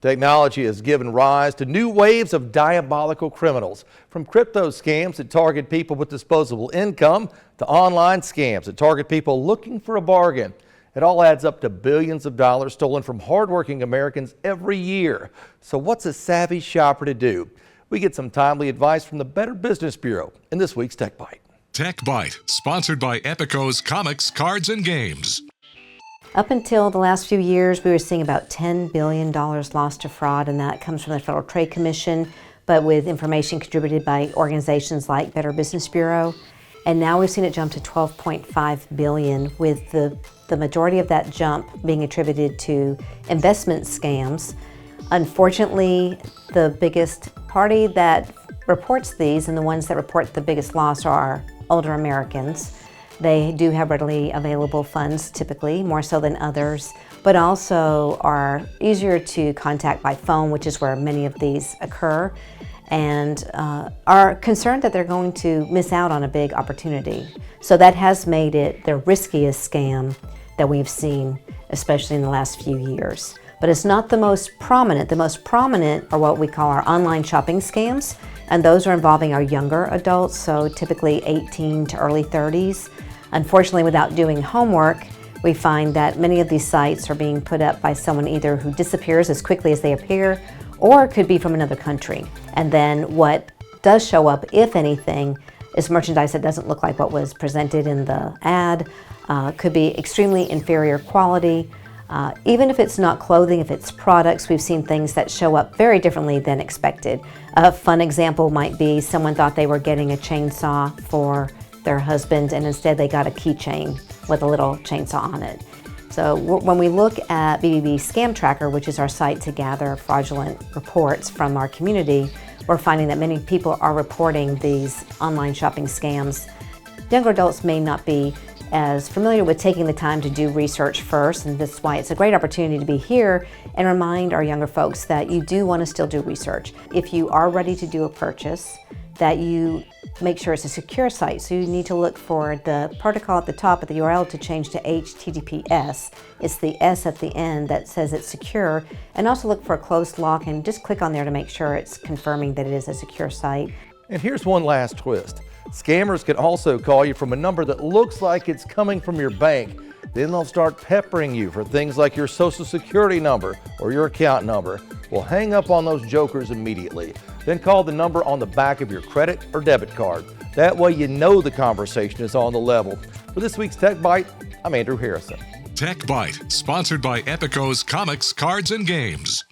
Technology has given rise to new waves of diabolical criminals, from crypto scams that target people with disposable income to online scams that target people looking for a bargain. It all adds up to billions of dollars stolen from hardworking Americans every year. So what's a savvy shopper to do? We get some timely advice from the Better Business Bureau in this week's Tech Byte. Tech Byte, sponsored by Epico's Comics, Cards, and Games. Up until the last few years, we were seeing about $10 billion lost to fraud, and that comes from the Federal Trade Commission, but with information contributed by organizations like Better Business Bureau. And now we've seen it jump to $12.5 billion, with the majority of that jump being attributed to investment scams. Unfortunately, the biggest party that reports these and the ones that report the biggest loss are older Americans. They do have readily available funds, typically, more so than others, but also are easier to contact by phone, which is where many of these occur, and are concerned that they're going to miss out on a big opportunity. So that has made it the riskiest scam that we've seen, especially in the last few years. But it's not the most prominent. The most prominent are what we call our online shopping scams, and those are involving our younger adults, so typically 18 to early 30s. Unfortunately, without doing homework, we find that many of these sites are being put up by someone either who disappears as quickly as they appear, or could be from another country. And then what does show up, if anything, is merchandise that doesn't look like what was presented in the ad, could be extremely inferior quality. Even if it's not clothing, if it's products, we've seen things that show up very differently than expected. A fun example might be someone thought they were getting a chainsaw for their husband, and instead they got a keychain with a little chainsaw on it. So when we look at BBB Scam Tracker, which is our site to gather fraudulent reports from our community, we're finding that many people are reporting these online shopping scams. Younger adults may not be as familiar with taking the time to do research first, and that's why it's a great opportunity to be here and remind our younger folks that you do want to still do research. If you are ready to do a purchase, that you make sure it's a secure site. So you need to look for the protocol at the top of the URL to change to HTTPS. It's the S at the end that says it's secure, and also look for a closed lock and just click on there to make sure it's confirming that it is a secure site. And here's one last twist. Scammers can also call you from a number that looks like it's coming from your bank. Then they'll start peppering you for things like your social security number or your account number. Well, hang up on those jokers immediately. Then call the number on the back of your credit or debit card. That way you know the conversation is on the level. For this week's Tech Byte, I'm Andrew Harrison. Tech Byte, sponsored by Epico's Comics, Cards, and Games.